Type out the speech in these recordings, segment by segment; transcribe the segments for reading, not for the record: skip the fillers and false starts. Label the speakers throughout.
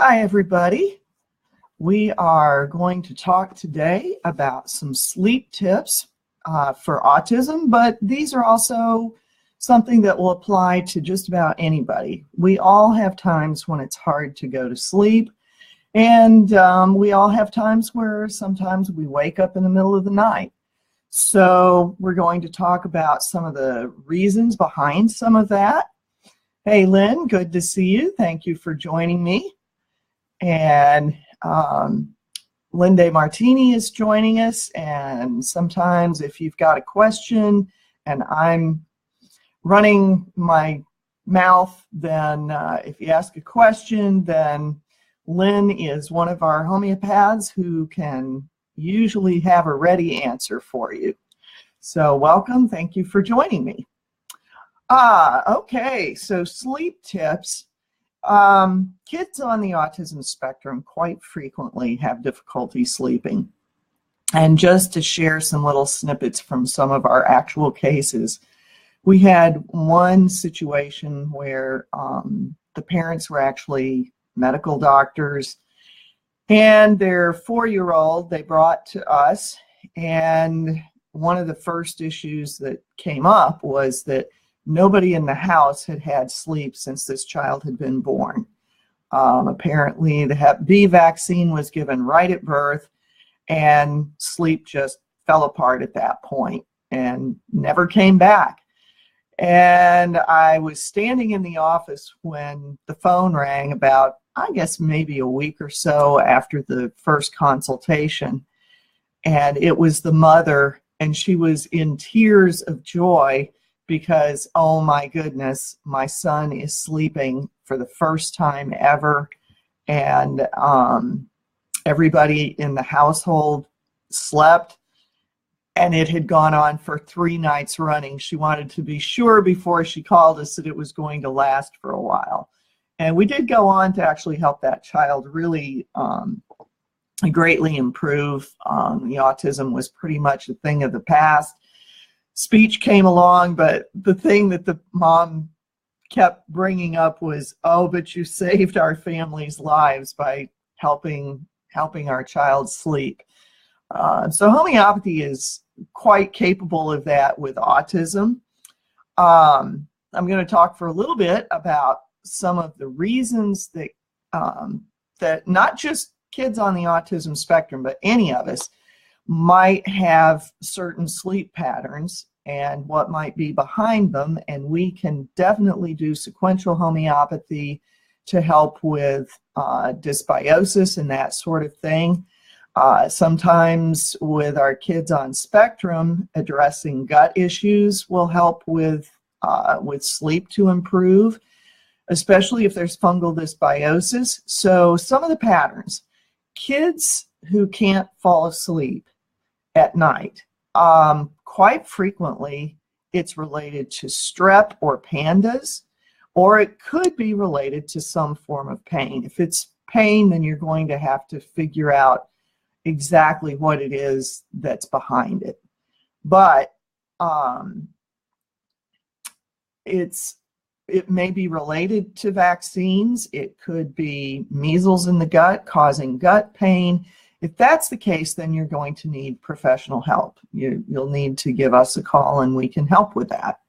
Speaker 1: Hi, everybody. We are going to talk today about some sleep tips for autism, but these are also something that will apply to just about anybody. We all have times when it's hard to go to sleep, and we all have times where sometimes we wake up in the middle of the night. So we're going to talk about some of the reasons behind some of that. Hey, Lynn, good to see you. Thank you for joining me. And Linda Martini is joining us, and sometimes if you've got a question and I'm running my mouth, then if you ask a question, then Lynn is one of our homeopaths who can usually have a ready answer for you. So welcome, thank you for joining me. Okay, so sleep tips. Kids on the autism spectrum quite frequently have difficulty sleeping. And just to share some little snippets from some of our actual cases, we had one situation where the parents were actually medical doctors, and their 4-year-old they brought to us, and one of the first issues that came up was that nobody in the house had had sleep since this child had been born. Apparently, the Hep B vaccine was given right at birth, and sleep just fell apart at that point and never came back. And I was standing in the office when the phone rang about, I guess, maybe a week or so after the first consultation. And it was the mother, and she was in tears of joy because, oh my goodness, my son is sleeping for the first time ever, and everybody in the household slept, and it had gone on for 3 nights running. She wanted to be sure before she called us that it was going to last for a while. And we did go on to actually help that child really greatly improve. The autism was pretty much a thing of the past. Speech came along, but the thing that the mom kept bringing up was, oh, but you saved our family's lives by helping our child sleep. So homeopathy is quite capable of that with autism. I'm going to talk for a little bit about some of the reasons that that not just kids on the autism spectrum, but any of us might have certain sleep patterns and what might be behind them, and we can definitely do sequential homeopathy to help with dysbiosis and that sort of thing. Sometimes with our kids on spectrum, addressing gut issues will help with sleep to improve, especially if there's fungal dysbiosis. So some of the patterns, kids who can't fall asleep at night, quite frequently it's related to strep or pandas, or it could be related to some form of pain. If it's pain, then you're going to have to figure out exactly what it is that's behind it. But it may be related to vaccines. It could be measles in the gut causing gut pain. If that's the case, then you're going to need professional help. You'll need to give us a call and we can help with that.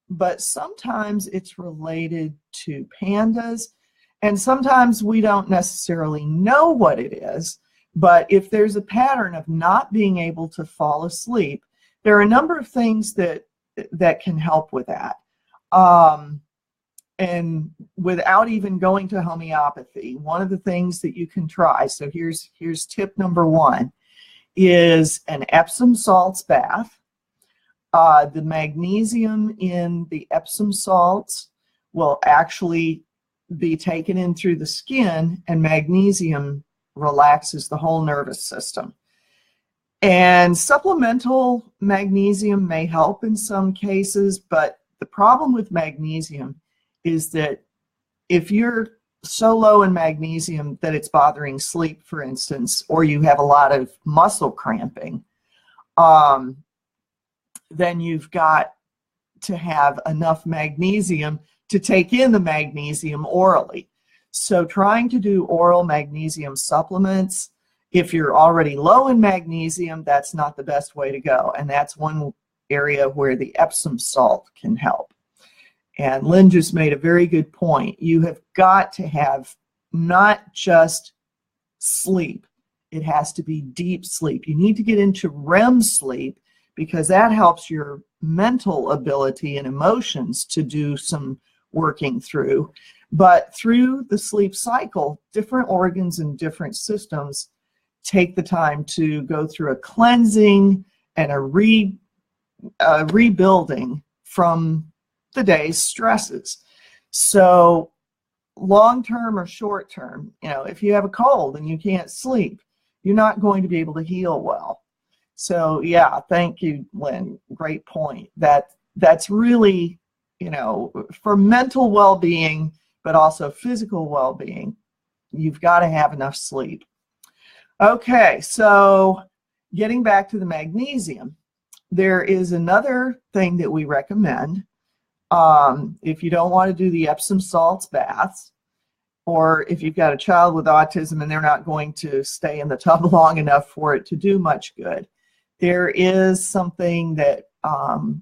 Speaker 1: But sometimes it's related to pandas, and sometimes we don't necessarily know what it is. But if there's a pattern of not being able to fall asleep, there are a number of things that can help with that. And without even going to homeopathy, one of the things that you can try, so here's tip number 1, is an Epsom salts bath. The magnesium in the Epsom salts will actually be taken in through the skin, and magnesium relaxes the whole nervous system. And supplemental magnesium may help in some cases, but the problem with magnesium is that if you're so low in magnesium that it's bothering sleep, for instance, or you have a lot of muscle cramping, then you've got to have enough magnesium to take in the magnesium orally. So trying to do oral magnesium supplements, if you're already low in magnesium, that's not the best way to go. And that's one area where the Epsom salt can help. And Lynn just made a very good point. You have got to have not just sleep. It has to be deep sleep. You need to get into REM sleep because that helps your mental ability and emotions to do some working through. But through the sleep cycle, different organs and different systems take the time to go through a cleansing and a rebuilding from the day's stresses. So long-term or short-term, if you have a cold and you can't sleep, you're not going to be able to heal well. So yeah, thank you, Lynn. Great point. That's really, for mental well-being, but also physical well-being, you've got to have enough sleep. Okay, so getting back to the magnesium, there is another thing that we recommend. If you don't want to do the Epsom salts baths, or if you've got a child with autism and they're not going to stay in the tub long enough for it to do much good, there is something that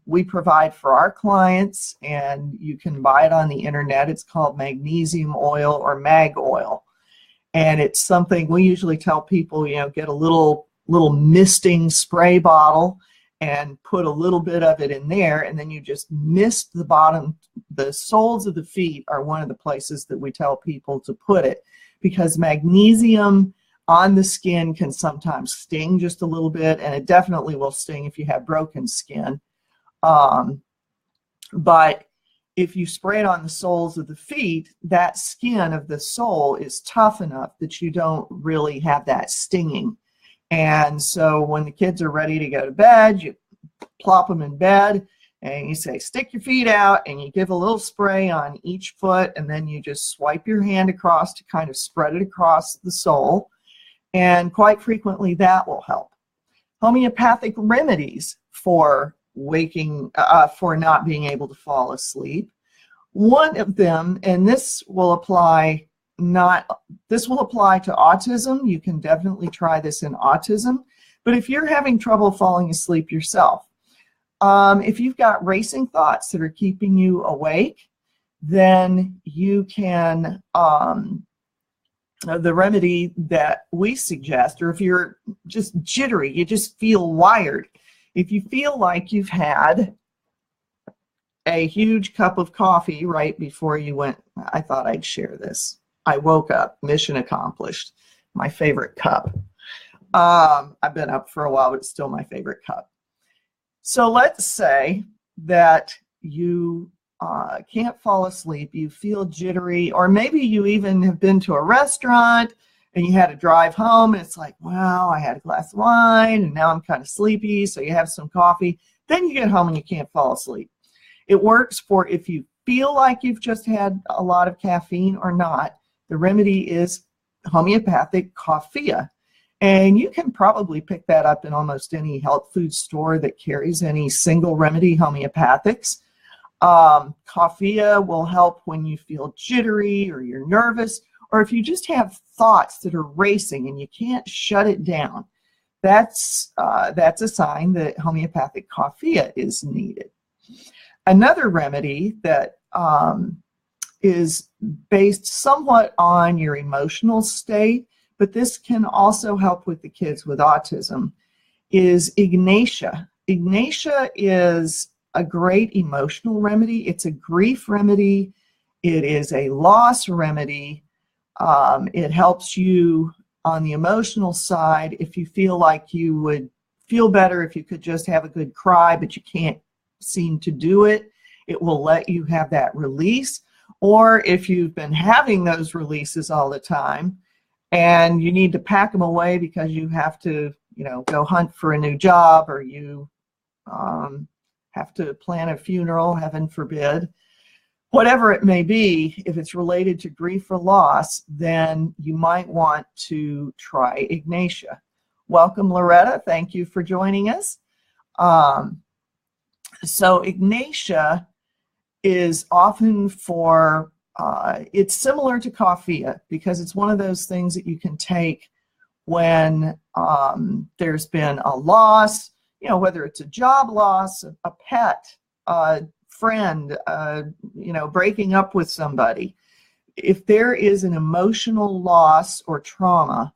Speaker 1: we provide for our clients, and you can buy it on the internet. It's called magnesium oil or mag oil. And it's something we usually tell people, get a little misting spray bottle and put a little bit of it in there, and then you just mist the bottom. The soles of the feet are one of the places that we tell people to put it, because magnesium on the skin can sometimes sting just a little bit, and it definitely will sting if you have broken skin. But if you spray it on the soles of the feet, that skin of the sole is tough enough that you don't really have that stinging. And so when the kids are ready to go to bed, you plop them in bed and you say, stick your feet out, and you give a little spray on each foot, and then you just swipe your hand across to kind of spread it across the sole. And quite frequently that will help. Homeopathic remedies for not being able to fall asleep. One of them, and this will apply to autism. You can definitely try this in autism. But if you're having trouble falling asleep yourself, if you've got racing thoughts that are keeping you awake, then you can, the remedy that we suggest, or if you're just jittery, you just feel wired, if you feel like you've had a huge cup of coffee right before you went, I thought I'd share this. I woke up, mission accomplished, my favorite cup. I've been up for a while, but it's still my favorite cup. So let's say that you can't fall asleep, you feel jittery, or maybe you even have been to a restaurant and you had to drive home, and it's like, wow, I had a glass of wine and now I'm kind of sleepy, so you have some coffee. Then you get home and you can't fall asleep. It works for if you feel like you've just had a lot of caffeine or not. The remedy is homeopathic coffea. And you can probably pick that up in almost any health food store that carries any single remedy homeopathics. Coffea will help when you feel jittery or you're nervous, or if you just have thoughts that are racing and you can't shut it down. That's a sign that homeopathic coffea is needed. Another remedy that is based somewhat on your emotional state, but this can also help with the kids with autism, is Ignatia. Ignatia is a great emotional remedy. It's a grief remedy. It is a loss remedy. It helps you on the emotional side if you feel like you would feel better if you could just have a good cry, but you can't seem to do it. It will let you have that release. Or if you've been having those releases all the time and you need to pack them away because you have to, go hunt for a new job, or you have to plan a funeral, heaven forbid, whatever it may be, if it's related to grief or loss, then you might want to try Ignatia. Welcome, Loretta. Thank you for joining us. So Ignatia is often for It's similar to coffea because it's one of those things that you can take when there's been a loss, you know, whether it's a job loss, a pet, a friend, you know, breaking up with somebody. If there is an emotional loss or trauma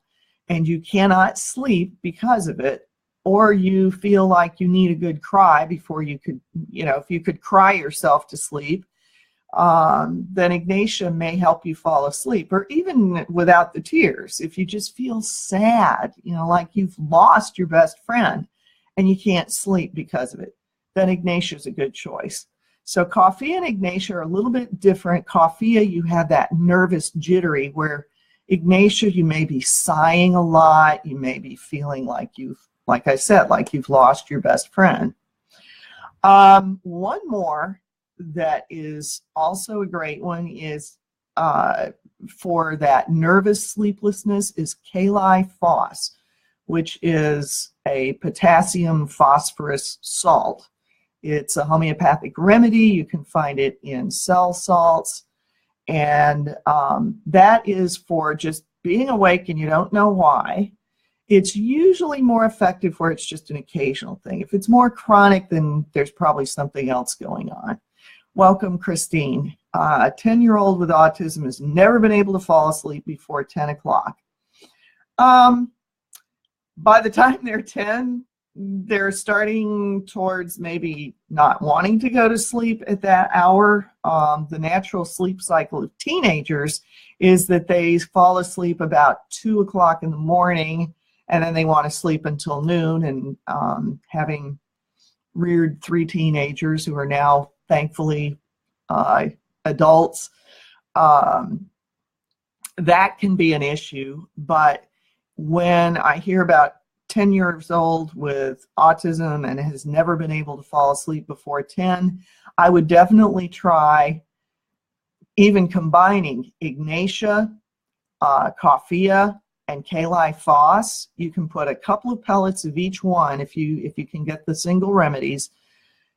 Speaker 1: and you cannot sleep because of it, or you feel like you need a good cry before you could, you know, if you could cry yourself to sleep, then Ignatia may help you fall asleep, or even without the tears. If you just feel sad, you know, like you've lost your best friend and you can't sleep because of it, then Ignatia is a good choice. So coffea and Ignatia are a little bit different. Coffea, you have that nervous jittery, where Ignatia, you may be sighing a lot. You may be feeling like like I said, like you've lost your best friend. One more that is also a great one is for that nervous sleeplessness is Kali Phos, which is a potassium phosphorus salt. It's a homeopathic remedy. You can find it in cell salts. And that is for just being awake and you don't know why. It's usually more effective where it's just an occasional thing. If it's more chronic, then there's probably something else going on. Welcome, Christine. A 10-year-old with autism has never been able to fall asleep before 10 o'clock. By the time they're 10, they're starting towards maybe not wanting to go to sleep at that hour. The natural sleep cycle of teenagers is that they fall asleep about 2 o'clock in the morning, and then they want to sleep until noon. And having reared 3 teenagers who are now thankfully adults, that can be an issue. But when I hear about 10 years old with autism and has never been able to fall asleep before 10, I would definitely try even combining Ignatia, coffea, and Kali Phos. You can put a couple of pellets of each one. If you can get the single remedies,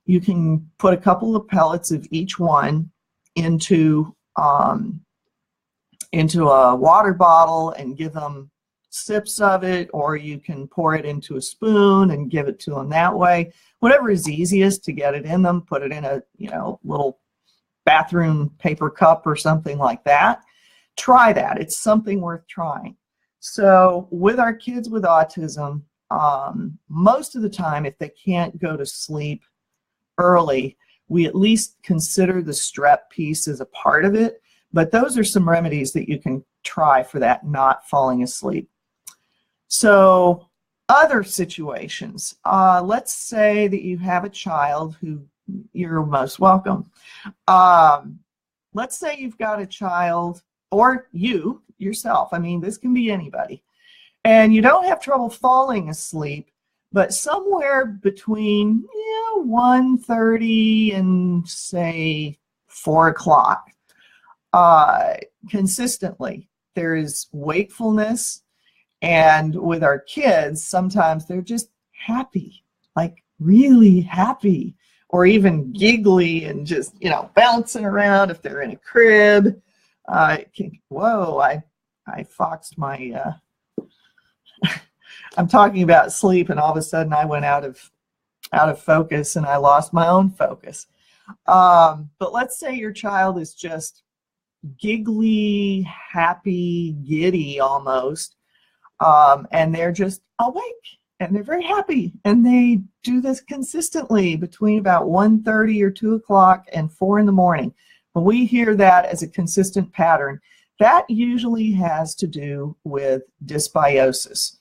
Speaker 1: you can put a couple of pellets of each one into a water bottle and give them sips of it, or you can pour it into a spoon and give it to them that way. Whatever is easiest to get it in them, put it in a, you know, little bathroom paper cup or something like that. Try that. It's something worth trying. So with our kids with autism, most of the time, if they can't go to sleep early, we at least consider the strep piece as a part of it. But those are some remedies that you can try for that not falling asleep. So other situations, let's say that you have a child who, you're most welcome. Let's say you've got a child, or you yourself, I mean, this can be anybody, and you don't have trouble falling asleep, but somewhere between 1:30 and say 4 o'clock, consistently there is wakefulness. And with our kids, sometimes they're just happy, like really happy, or even giggly and just, you know, bouncing around if they're in a crib. Whoa, I foxed my, I'm talking about sleep, and all of a sudden I went out of focus and I lost my own focus. But let's say your child is just giggly, happy, giddy almost. And they're just awake and they're very happy, and they do this consistently between about 1:30 or 2 o'clock and 4 in the morning. When we hear that as a consistent pattern, that usually has to do with dysbiosis.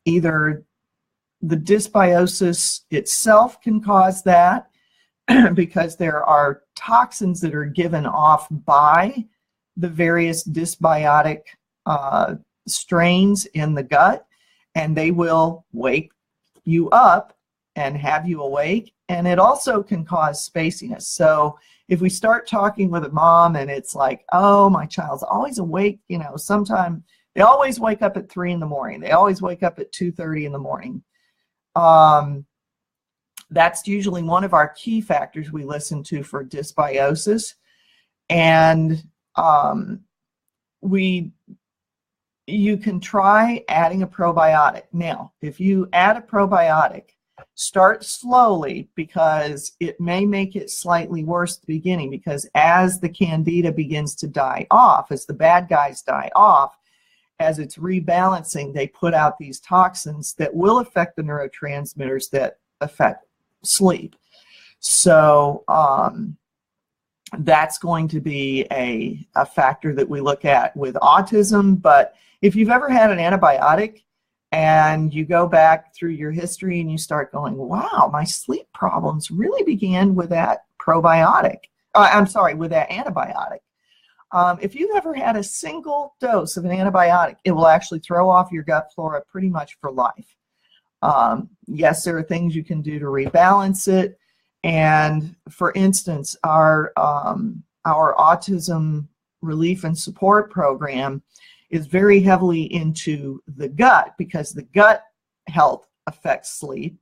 Speaker 1: Either the dysbiosis itself can cause that because there are toxins that are given off by the various dysbiotic strains in the gut, and they will wake you up and have you awake. And it also can cause spaciness. So if we start talking with a mom and it's like, oh, my child's always awake, you know, sometime they always wake up at 3 in the morning, they always wake up at 2:30 in the morning, that's usually one of our key factors we listen to for dysbiosis. And you can try adding a probiotic. Now, if you add a probiotic, start slowly, because it may make it slightly worse at the beginning, because as the candida begins to die off, as the bad guys die off, as it's rebalancing, they put out these toxins that will affect the neurotransmitters that affect sleep. So that's going to be a factor that we look at with autism. But if you've ever had an antibiotic and you go back through your history and you start going, wow, my sleep problems really began with that probiotic. With that antibiotic. If you've ever had a single dose of an antibiotic, it will actually throw off your gut flora pretty much for life. Yes, there are things you can do to rebalance it. And for instance, our autism relief and support program is very heavily into the gut, because the gut health affects sleep.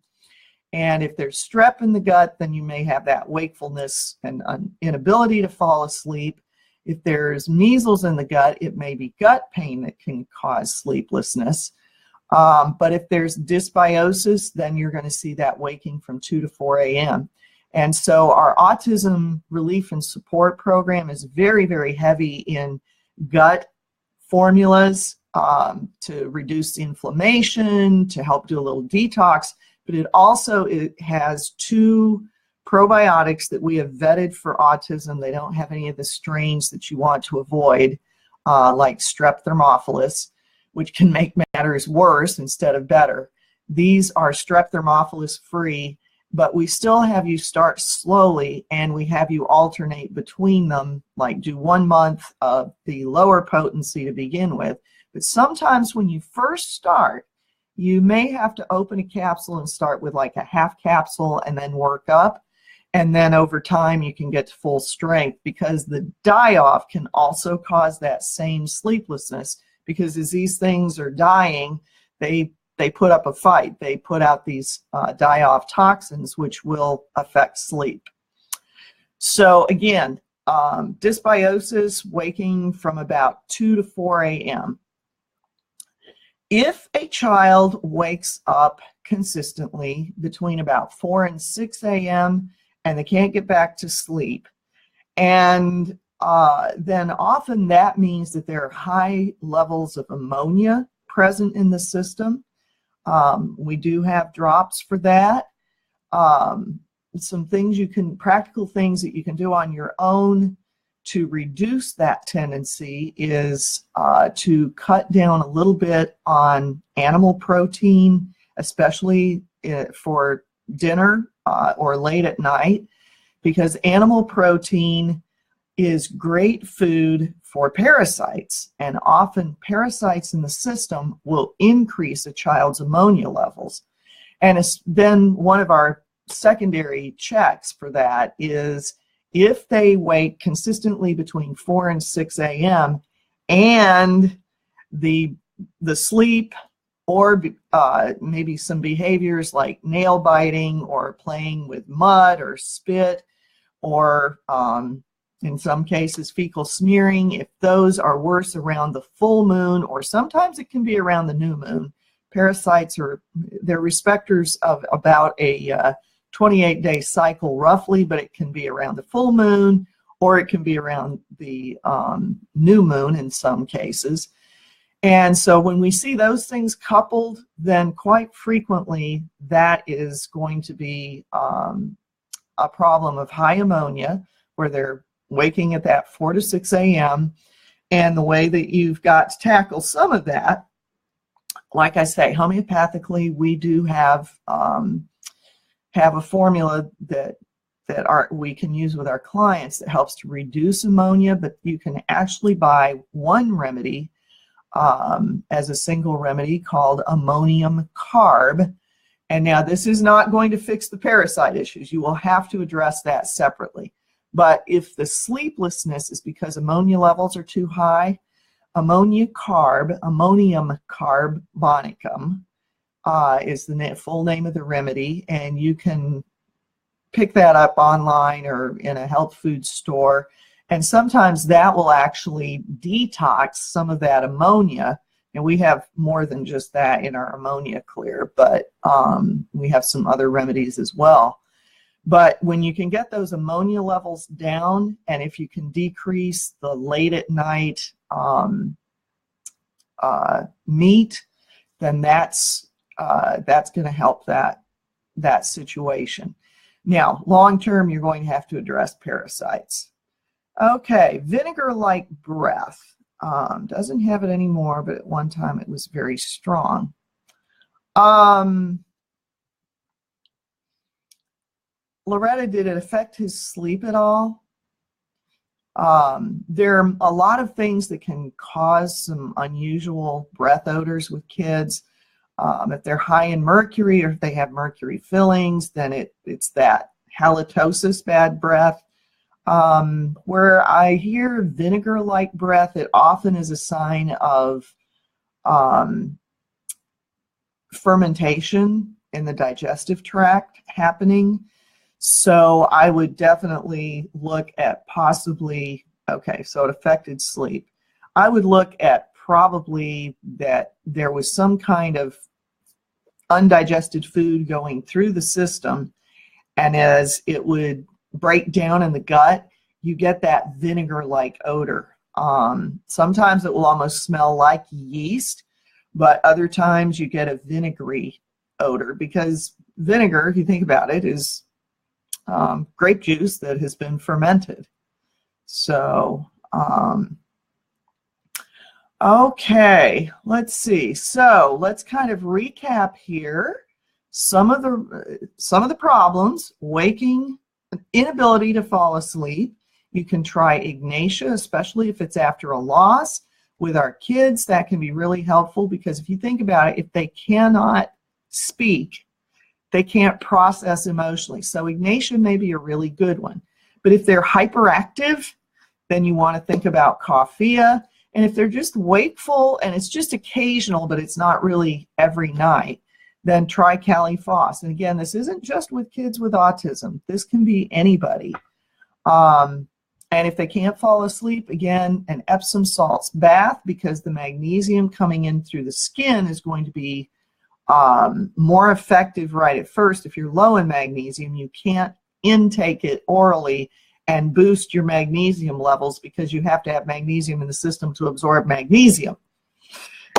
Speaker 1: And if there's strep in the gut, then you may have that wakefulness and inability to fall asleep. If there's measles in the gut, it may be gut pain that can cause sleeplessness. But if there's dysbiosis, then you're going to see that waking from 2 to 4 a.m. And so our autism relief and support program is very, very heavy in gut formulas to reduce inflammation, to help do a little detox. But it has 2 probiotics that we have vetted for autism. They don't have any of the strains that you want to avoid, like Strep thermophilus, which can make matters worse instead of better. These are Strep thermophilus free, but we still have you start slowly, and we have you alternate between them, like do 1 month of the lower potency to begin with. But sometimes when you first start, you may have to open a capsule and start with like a half capsule and then work up. And then over time you can get to full strength, because the die-off can also cause that same sleeplessness, because as these things are dying, they put up a fight. They put out these die-off toxins, which will affect sleep. So again, dysbiosis, waking from about 2 to 4 a.m. If a child wakes up consistently between about 4 and 6 a.m. and they can't get back to sleep, and then often that means that there are high levels of ammonia present in the system. We do have drops for that. Some things practical things that you can do on your own to reduce that tendency is to cut down a little bit on animal protein, especially for dinner or late at night, because animal protein is great food for parasites, and often parasites in the system will increase a child's ammonia levels. And then one of our secondary checks for that is if they wake consistently between 4 and 6 a.m. and the sleep or maybe some behaviors like nail biting or playing with mud or spit, or in some cases fecal smearing, if those are worse around the full moon, or sometimes it can be around the new moon. Parasites they're respecters of about a 28-day cycle roughly, but it can be around the full moon, or it can be around the new moon in some cases. And so when we see those things coupled, then quite frequently that is going to be a problem of high ammonia, where they're waking at that 4 to 6 a.m. And the way that you've got to tackle some of that, like I say, homeopathically, we do have a formula that we can use with our clients that helps to reduce ammonia, but you can actually buy one remedy as a single remedy called ammonium carb. And now this is not going to fix the parasite issues. You will have to address that separately. But if the sleeplessness is because ammonia levels are too high, ammonium carbonicum is the full name of the remedy, and you can pick that up online or in a health food store. And sometimes that will actually detox some of that ammonia. And we have more than just that in our ammonia clear, but we have some other remedies as well. But when you can get those ammonia levels down, and if you can decrease the late at night meat, then that's going to help that situation. Now, long term, you're going to have to address parasites. Okay, vinegar-like breath. Doesn't have it anymore, but at one time it was very strong. Loretta, did it affect his sleep at all? There are a lot of things that can cause some unusual breath odors with kids. If they're high in mercury, or if they have mercury fillings, then it's that halitosis, bad breath. Where I hear vinegar-like breath, it often is a sign of fermentation in the digestive tract happening. So I would definitely look at possibly, okay, so it affected sleep. I would look at probably that there was some kind of undigested food going through the system, and as it would break down in the gut, you get that vinegar-like odor. Sometimes it will almost smell like yeast, but other times you get a vinegary odor, because vinegar, if you think about it, is grape juice that has been fermented. So, okay, let's see. So let's kind of recap here. Some of the problems: waking, inability to fall asleep. You can try Ignatia, especially if it's after a loss. With our kids, that can be really helpful, because if you think about it, if they cannot speak, they can't process emotionally. So Ignatia may be a really good one. But if they're hyperactive, then you want to think about Coffea. And if they're just wakeful and it's just occasional, but it's not really every night, then try Cali-Foss. And again, this isn't just with kids with autism. This can be anybody. And if they can't fall asleep, again, an Epsom salts bath, because the magnesium coming in through the skin is going to be more effective right at first. If you're low in magnesium, you can't intake it orally and boost your magnesium levels, because you have to have magnesium in the system to absorb magnesium.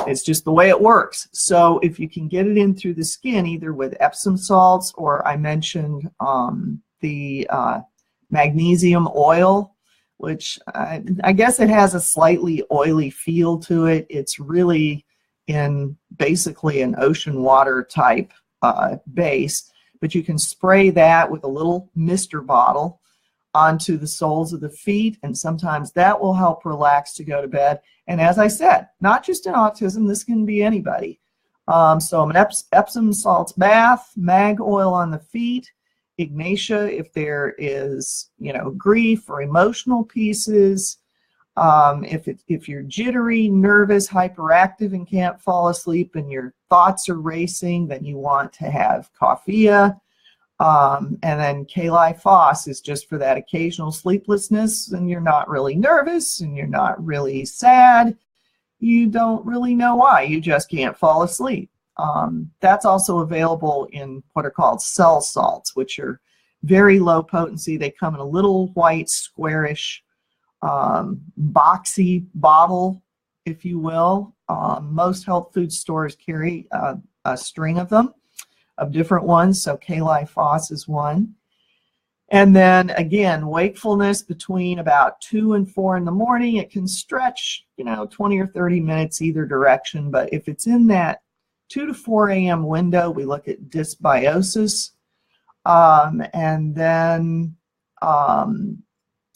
Speaker 1: It's just the way it works. So if you can get it in through the skin, either with Epsom salts, or I mentioned the magnesium oil, which I guess it has a slightly oily feel to it. It's really in basically an ocean water type base, but you can spray that with a little mister bottle onto the soles of the feet, and sometimes that will help relax to go to bed. And as I said, not just in autism, this can be anybody. So an Epsom salts bath, mag oil on the feet, Ignatia if there is, grief or emotional pieces. If you're jittery, nervous, hyperactive, and can't fall asleep, and your thoughts are racing, then you want to have Coffea. And then Cali-Foss is just for that occasional sleeplessness, and you're not really nervous, and you're not really sad. You don't really know why. You just can't fall asleep. That's also available in what are called cell salts, which are very low potency. They come in a little white, squarish, boxy bottle, if you will. Most health food stores carry a string of them, of different ones. So Cali-Foss is one. And then again, wakefulness between about 2 and 4 in the morning. It can stretch, 20 or 30 minutes either direction. But if it's in that 2 to 4 a.m. window, we look at dysbiosis. And then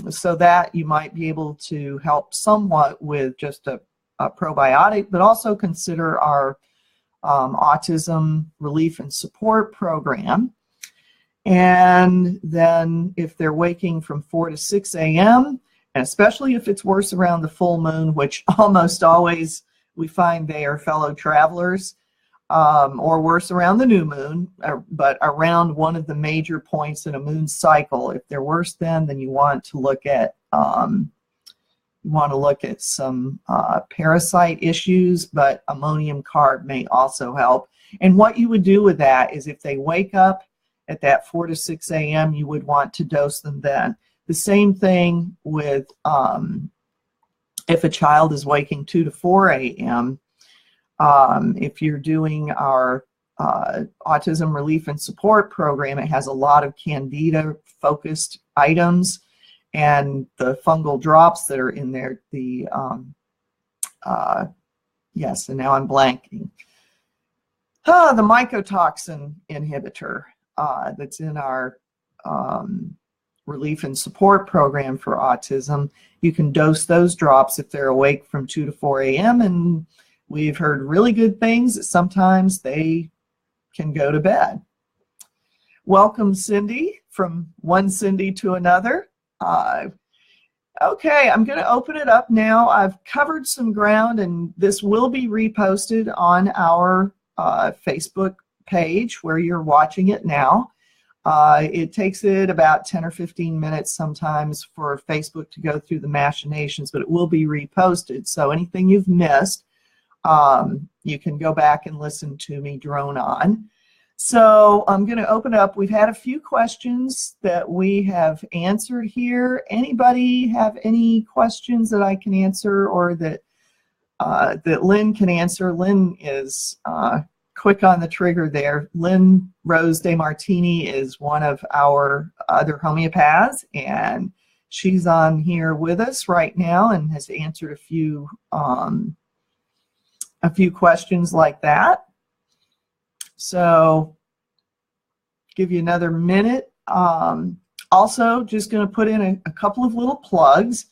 Speaker 1: so that you might be able to help somewhat with just a probiotic, but also consider our autism relief and support program. And then if they're waking from 4 to 6 a.m., and especially if it's worse around the full moon, which almost always we find they are fellow travelers, or worse around the new moon, but around one of the major points in a moon cycle. If they're worse then you want to look at you want to look at some parasite issues, but ammonium carb may also help. And what you would do with that is if they wake up at that 4 to 6 a.m., you would want to dose them then. The same thing with if a child is waking 2 to 4 a.m., if you're doing our Autism Relief and Support Program, it has a lot of Candida-focused items, and the fungal drops that are in there, the, yes, and now I'm blanking. The mycotoxin inhibitor that's in our Relief and Support Program for autism. You can dose those drops if they're awake from 2 to 4 a.m., and we've heard really good things that sometimes they can go to bed. Welcome, Cindy, from one Cindy to another. Okay, I'm going to open it up now. I've covered some ground, and this will be reposted on our Facebook page where you're watching it now. It takes it about 10 or 15 minutes sometimes for Facebook to go through the machinations, but it will be reposted. So anything you've missed, you can go back and listen to me drone on. So I'm going to open up. We've had a few questions that we have answered here. Anybody have any questions that I can answer or that that Lynn can answer? Lynn is quick on the trigger there. Lynn Rose De Martini is one of our other homeopaths, and she's on here with us right now and has answered a few questions like that. So give you another minute. Also, just going to put in a couple of little plugs,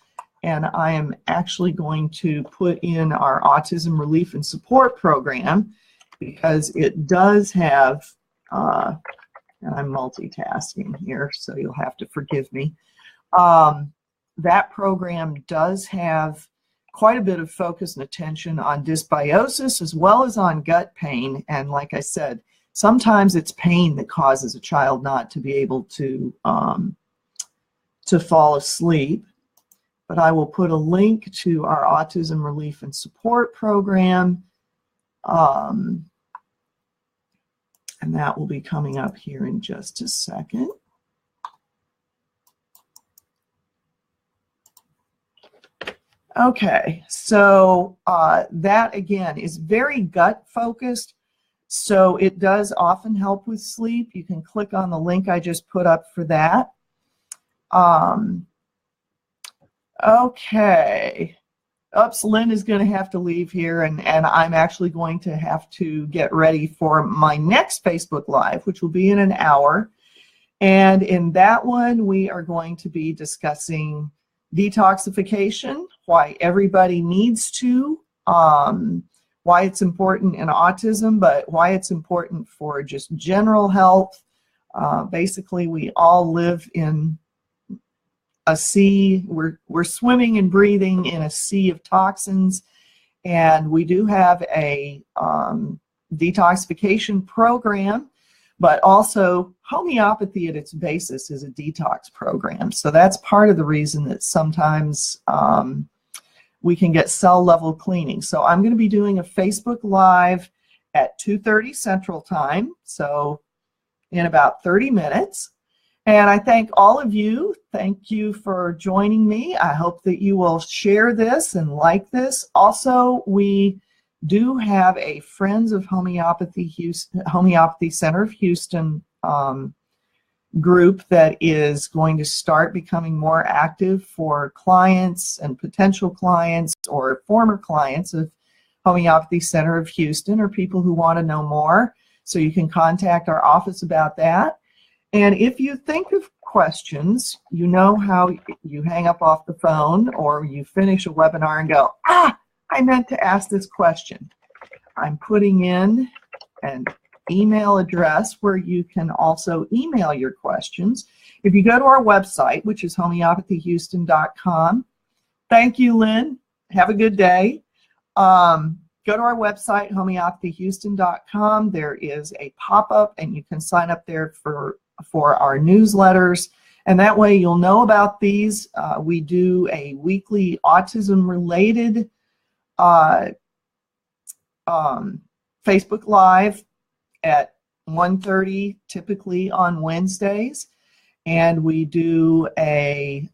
Speaker 1: and I am actually going to put in our Autism Relief and Support Program because it does have, and I'm multitasking here, so you'll have to forgive me. That program does have quite a bit of focus and attention on dysbiosis as well as on gut pain. And like I said, sometimes it's pain that causes a child not to be able to fall asleep. But I will put a link to our Autism Relief and Support Program, and that will be coming up here in just a second. Okay, so that again is very gut focused, so it does often help with sleep. You can click on the link I just put up for that. Okay. Oops, Lynn is going to have to leave here, and I'm actually going to have to get ready for my next Facebook Live, which will be in an hour. And in that one, we are going to be discussing detoxification, why everybody needs to, why it's important in autism, but why it's important for just general health. Basically, we all live in a sea. We're swimming and breathing in a sea of toxins, and we do have a detoxification program, but also homeopathy at its basis is a detox program. So that's part of the reason that sometimes we can get cell level cleaning. So I'm going to be doing a Facebook Live at 2:30 Central Time, so in about 30 minutes. And I thank all of you. Thank you for joining me. I hope that you will share this and like this. Also, we do have a Friends of Homeopathy Center of Houston group that is going to start becoming more active for clients and potential clients or former clients of Homeopathy Center of Houston or people who want to know more. So you can contact our office about that. And if you think of questions, you know how you hang up off the phone or you finish a webinar and go, I meant to ask this question. I'm putting in an email address where you can also email your questions. If you go to our website, which is homeopathyhouston.com, thank you, Lynn. Have a good day. Go to our website, homeopathyhouston.com. There is a pop-up, and you can sign up there for our newsletters. And that way you'll know about these. We do a weekly autism-related Facebook Live at 1:30, typically on Wednesdays. And we do a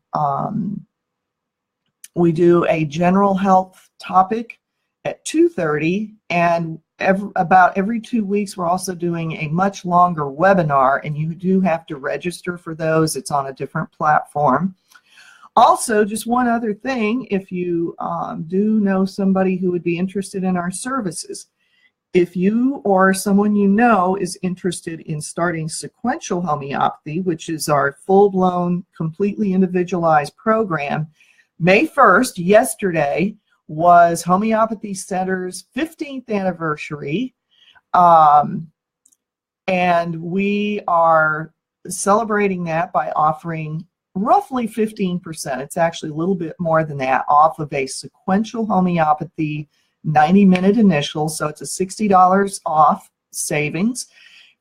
Speaker 1: general health topic at 2:30, and about every 2 weeks we're also doing a much longer webinar, and you do have to register for those. It's on a different platform. Also, just one other thing, if you do know somebody who would be interested in our services, if you or someone you know is interested in starting sequential homeopathy, which is our full-blown, completely individualized program, May 1st, yesterday, was Homeopathy Center's 15th anniversary, and we are celebrating that by offering roughly 15%. It's actually a little bit more than that, off of a sequential homeopathy 90-minute initial, so it's a $60 off savings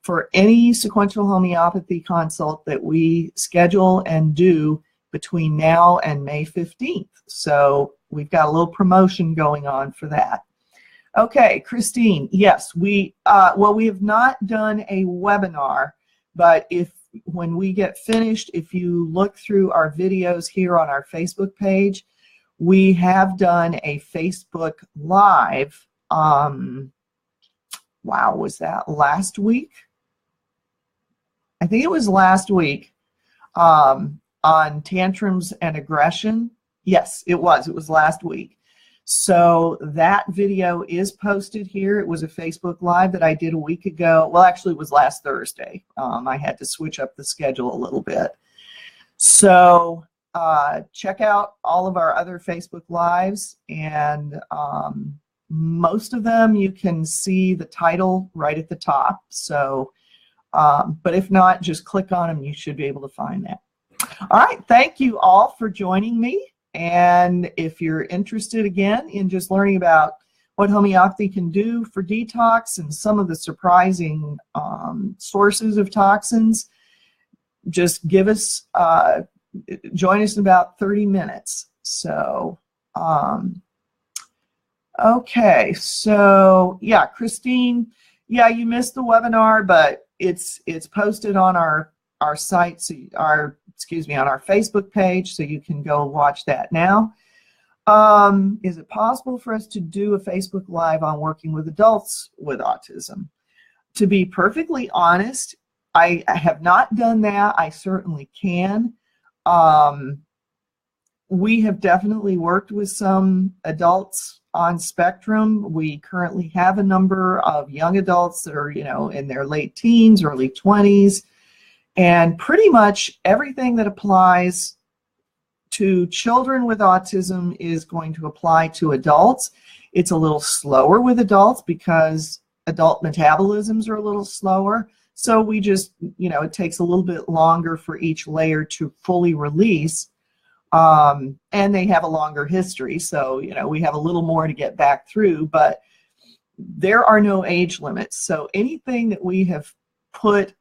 Speaker 1: for any sequential homeopathy consult that we schedule and do between now and May 15th. So we've got a little promotion going on for that. Okay, Christine, yes, we have not done a webinar, but when we get finished, if you look through our videos here on our Facebook page, we have done a Facebook Live, wow, was that last week? I think it was last week, on tantrums and aggression. Yes, it was last week. So that video is posted here. It was a Facebook Live that I did a week ago. Well, actually it was last Thursday. I had to switch up the schedule a little bit. So check out all of our other Facebook Lives, and most of them you can see the title right at the top. So, but if not, just click on them. You should be able to find that. All right, thank you all for joining me. And if you're interested again in just learning about what homeopathy can do for detox and some of the surprising sources of toxins, just give us join us in about 30 minutes. So, okay, so yeah, Christine, yeah, you missed the webinar, but it's posted on our site, so on our Facebook page, so you can go watch that now. Is it possible for us to do a Facebook Live on working with adults with autism? To be perfectly honest, I have not done that. I certainly can. We have definitely worked with some adults on spectrum. We currently have a number of young adults that are, in their late teens, early 20s, and pretty much everything that applies to children with autism is going to apply to adults. It's a little slower with adults because adult metabolisms are a little slower. So we just, it takes a little bit longer for each layer to fully release. And they have a longer history. So, we have a little more to get back through, but there are no age limits. So anything that we have put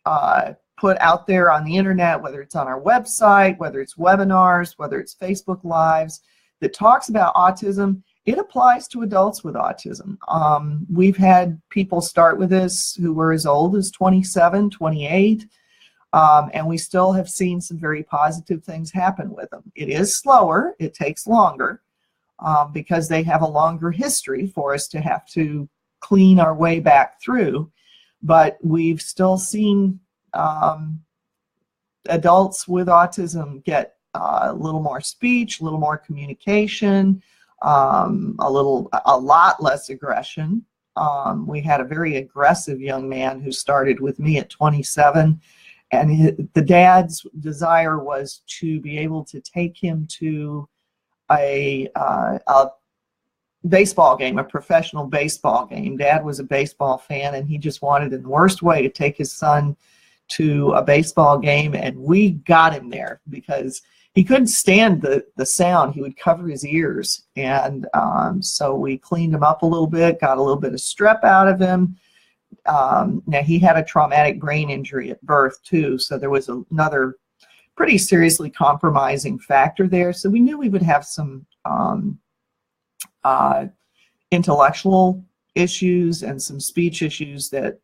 Speaker 1: out there on the internet, whether it's on our website, whether it's webinars, whether it's Facebook Lives, that talks about autism, it applies to adults with autism. We've had people start with this who were as old as 27, 28, and we still have seen some very positive things happen with them. It is slower, it takes longer, because they have a longer history for us to have to clean our way back through, but we've still seen adults with autism get a little more speech, a little more communication, a lot less aggression. We had a very aggressive young man who started with me at 27, and the dad's desire was to be able to take him to a baseball game, a professional baseball game. Dad was a baseball fan, and he just wanted in the worst way to take his son to a baseball game, and we got him there because he couldn't stand the sound. He would cover his ears, and so we cleaned him up a little bit, got a little bit of strep out of him, Now, he had a traumatic brain injury at birth too, so there was another pretty seriously compromising factor there. So we knew we would have some intellectual issues and some speech issues that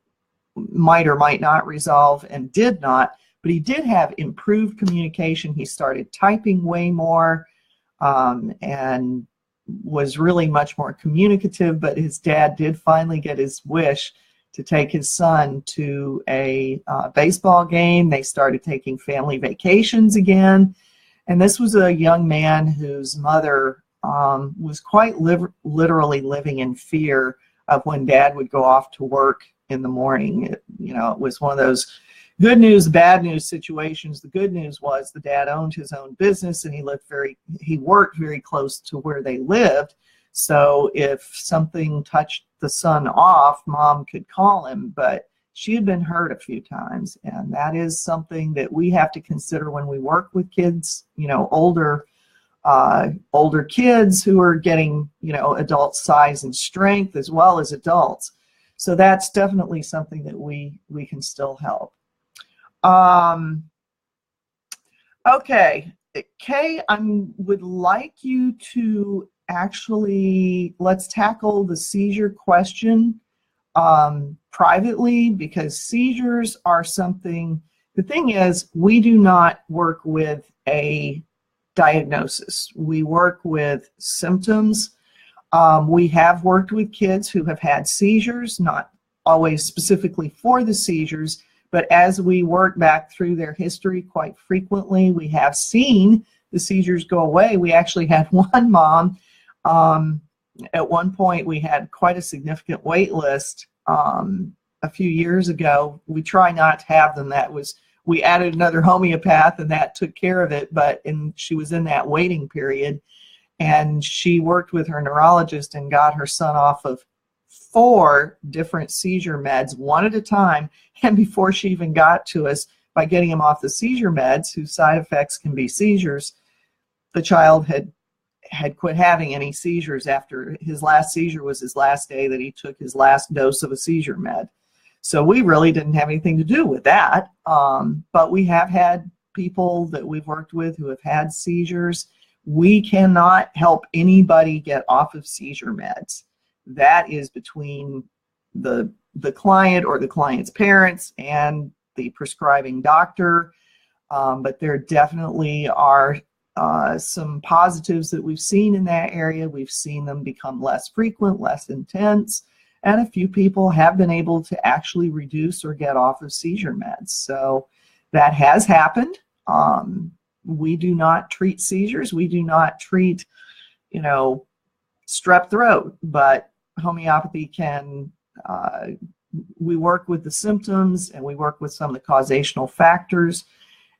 Speaker 1: might or might not resolve, and did not. But he did have improved communication. He started typing way more, and was really much more communicative. But his dad did finally get his wish to take his son to a baseball game. They started taking family vacations again. And this was a young man whose mother was quite literally living in fear of when Dad would go off to work in the morning. It was one of those good news, bad news situations. The good news was the dad owned his own business, and he worked very close to where they lived. So if something touched the son off, Mom could call him. But she had been hurt a few times, and that is something that we have to consider when we work with kids, older kids who are getting, adult size and strength as well as adults. So that's definitely something that we can still help. Okay, Kay, I would like you to actually, let's tackle the seizure question privately, because seizures are something, the thing is, we do not work with a diagnosis. We work with symptoms. We have worked with kids who have had seizures, not always specifically for the seizures, but as we work back through their history, quite frequently we have seen the seizures go away. We actually had one mom, at one point we had quite a significant wait list a few years ago. We try not to have them. We added another homeopath and that took care of it, but she was in that waiting period, and she worked with her neurologist and got her son off of 4 different seizure meds, one at a time. And before she even got to us, by getting him off the seizure meds, whose side effects can be seizures, the child had quit having any seizures. After his last seizure was his last day that he took his last dose of a seizure med. So we really didn't have anything to do with that. But we have had people that we've worked with who have had seizures. We cannot help anybody get off of seizure meds. That is between the client or the client's parents and the prescribing doctor. But there definitely are some positives that we've seen in that area. We've seen them become less frequent, less intense, and a few people have been able to actually reduce or get off of seizure meds. So that has happened. We do not treat seizures. We do not treat, strep throat, but homeopathy can, we work with the symptoms and we work with some of the causational factors,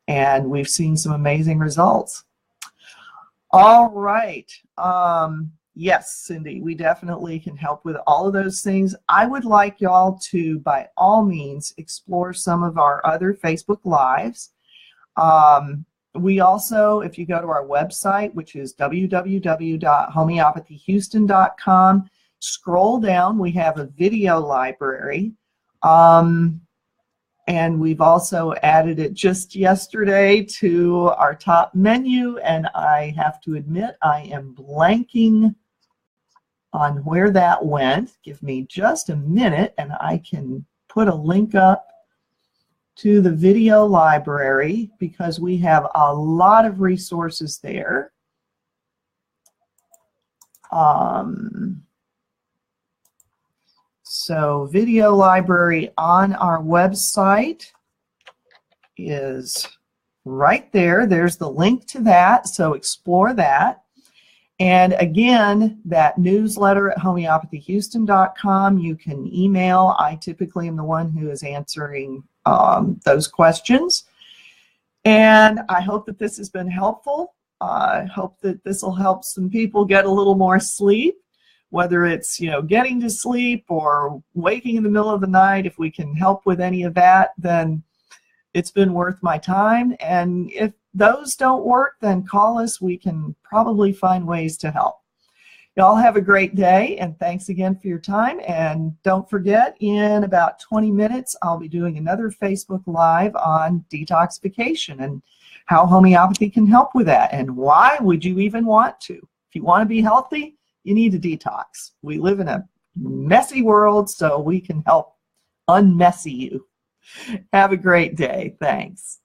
Speaker 1: and we've seen some amazing results. All right. Yes, Cindy, we definitely can help with all of those things. I would like y'all to, by all means, explore some of our other Facebook Lives. We also, if you go to our website, which is www.homeopathyhouston.com, scroll down, we have a video library. And we've also added it just yesterday to our top menu, and I have to admit I am blanking on where that went. Give me just a minute and I can put a link up to the video library, because we have a lot of resources there. So video library on our website is right there. There's the link to that, so explore that. And again, that newsletter at homeopathyhouston.com, you can email. I typically am the one who is answering those questions. And I hope that this has been helpful. I hope that this will help some people get a little more sleep, whether it's, getting to sleep or waking in the middle of the night. If we can help with any of that, then it's been worth my time. And if those don't work, then call us. We can probably find ways to help. Y'all have a great day, and thanks again for your time. And don't forget, in about 20 minutes, I'll be doing another Facebook Live on detoxification and how homeopathy can help with that. And why would you even want to? If you want to be healthy, you need a detox. We live in a messy world, so we can help unmessy you. Have a great day. Thanks.